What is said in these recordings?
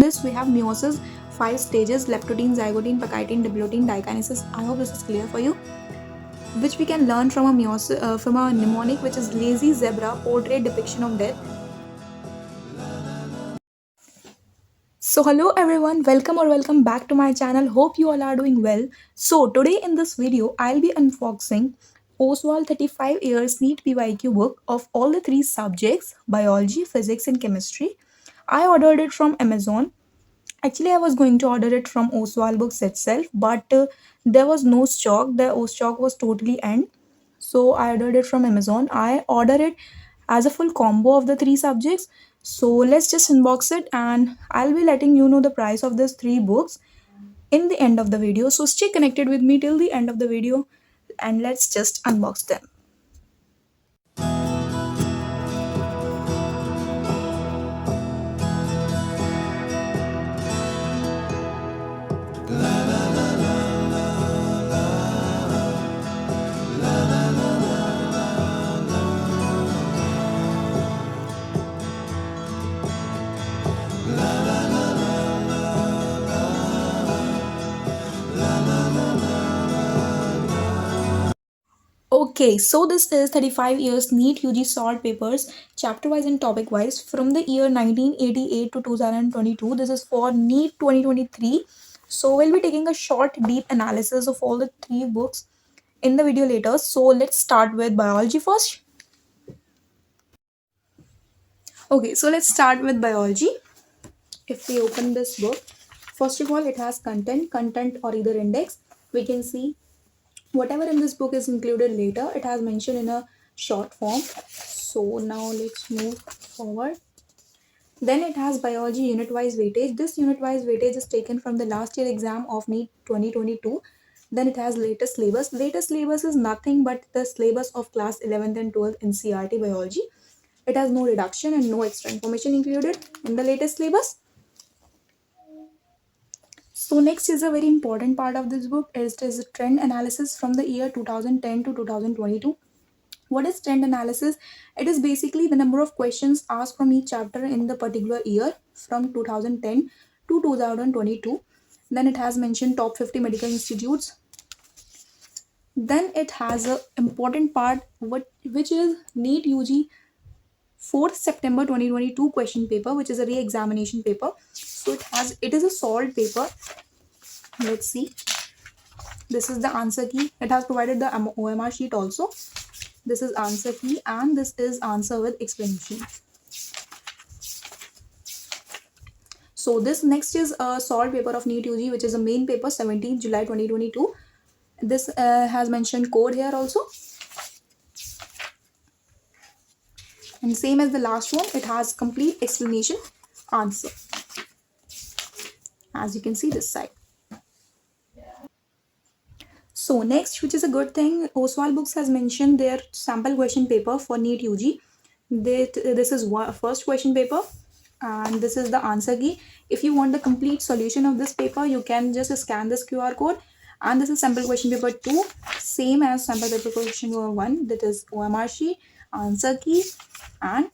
this we have meiosis, 5 stages: leptotene, zygotene, pakitine, diploidine, dikinesis. I hope this is clear for you. Which we can learn from from a mnemonic, which is lazy zebra, portrait depiction of death. So hello everyone, welcome back to my channel. Hope you all are doing well. So today in this video I'll be unboxing Oswaal 35 years NEET PYQ book of all the 3 subjects: biology, physics and chemistry. I ordered it from Amazon. Actually, I was going to order it from Oswaal Books itself, but there was no stock. The stock was totally end. So I ordered it from Amazon. I ordered it as a full combo of the 3 subjects. So let's just unbox it, and I'll be letting you know the price of these 3 books in the end of the video. So stay connected with me till the end of the video, and let's just unbox them. Okay, so this is 35 years NEET UG salt papers, chapter wise and topic wise, from the year 1988 to 2022. This is for NEET 2023. So we'll be taking a short, deep analysis of all the 3 books in the video later. So let's start with biology first. Okay, so let's start with biology. If we open this book, first of all, it has content or either index. We can see whatever in this book is included later, it has mentioned in a short form. So now let's move forward. Then it has biology unit wise weightage. This unit wise weightage is taken from the last year exam of NEET 2022. Then it has latest syllabus. Latest syllabus is nothing but the syllabus of class 11th and 12th in CRT biology. It has no reduction and no extra information included in the latest syllabus. So next is a very important part of this book. It is a trend analysis from the year 2010 to 2022. What is trend analysis? It is basically the number of questions asked from each chapter in the particular year from 2010 to 2022. Then it has mentioned top 50 medical institutes. Then it has a important part which is NEET UG 4th September 2022 question paper, which is a re-examination paper. So it is a solved paper. Let's see. This is the answer key. It has provided the OMR sheet also. This is answer key and this is answer with explanation. So this next is a solved paper of NEET UG, which is a main paper, 17th July 2022. This has mentioned code here also. And same as the last one, it has complete explanation answer. As you can see this side. So next, which is a good thing, Oswaal Books has mentioned their sample question paper for NEET UG. This is first question paper and this is the answer key. If you want the complete solution of this paper, you can just scan this QR code. And this is sample question paper 2, same as sample paper question number 1. That is OMR sheet, answer key, and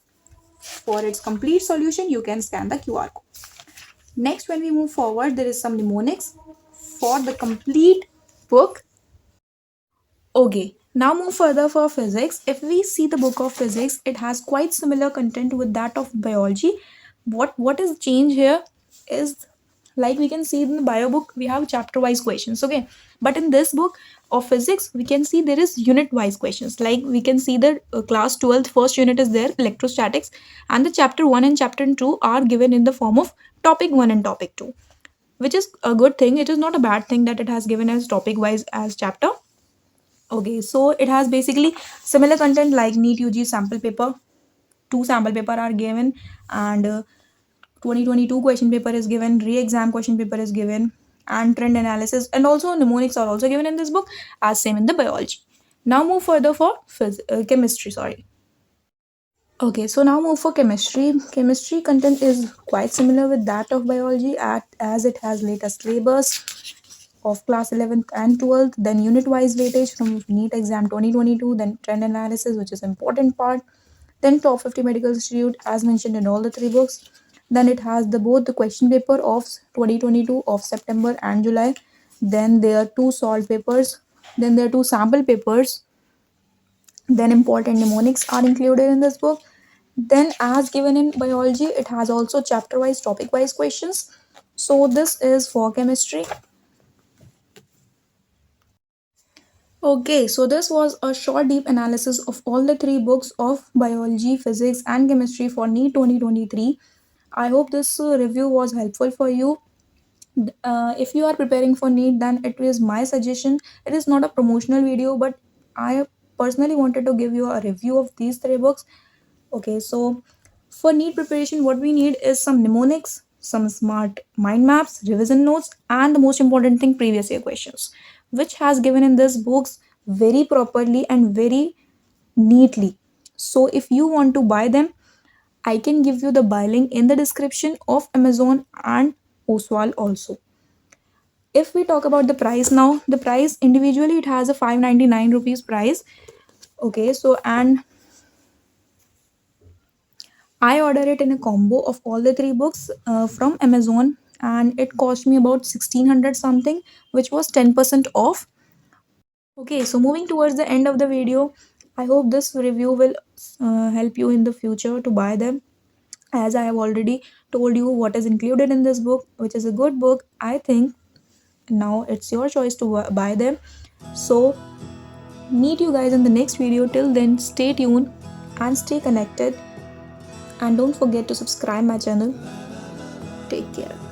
for its complete solution, you can scan the QR code. Next, when we move forward, there is some mnemonics for the complete book. Okay, now move further for physics. If we see the book of physics, it has quite similar content with that of biology. What is change here is, like we can see in the bio book, we have chapter wise questions, okay? But in this book of physics, we can see there is unit wise questions. Like we can see the class 12th first unit is there, electrostatics, and the chapter 1 and chapter 2 are given in the form of topic 1 and topic 2, which is a good thing. It is not a bad thing that it has given as topic wise as chapter. Okay, so it has basically similar content like NEET UG sample paper. 2 sample paper are given, and 2022 question paper is given, re-exam question paper is given, and trend analysis and also mnemonics are also given in this book as same in the biology. Now move further for chemistry, sorry. Okay, so now move for chemistry. Chemistry content is quite similar with that of biology as it has latest syllabus of class 11th and 12th, then unit wise weightage from NEET exam 2022, then trend analysis, which is important part, then top 50 medical institute as mentioned in all the 3 books, Then it has the both the question paper of 2022 of September and July. Then there are two solved papers. Then there are two sample papers. Then important mnemonics are included in this book. Then, as given in biology, it has also chapter wise, topic wise questions. So, this is for chemistry. Okay, so this was a short, deep analysis of all the three books of biology, physics, and chemistry for NEET 2023. I hope this review was helpful for you. If you are preparing for NEET, then it is my suggestion. It is not a promotional video, but I personally wanted to give you a review of these three books. Okay, so for NEET preparation, what we need is some mnemonics, some smart mind maps, revision notes, and the most important thing, previous year questions, which has given in this books very properly and very neatly. So if you want to buy them, I can give you the buy link in the description of Amazon and Oswal also. If we talk about the price now, the price individually it has a 599 rupees price. Okay, so and I ordered it in a combo of all the three books from Amazon, and it cost me about 1600 something, which was 10% off. Okay, so moving towards the end of the video, I hope this review will help you in the future to buy them. As I have already told you what is included in this book, which is a good book, I think now it's your choice to buy them. So, meet you guys in the next video. Till then, stay tuned and stay connected. And don't forget to subscribe my channel. Take care.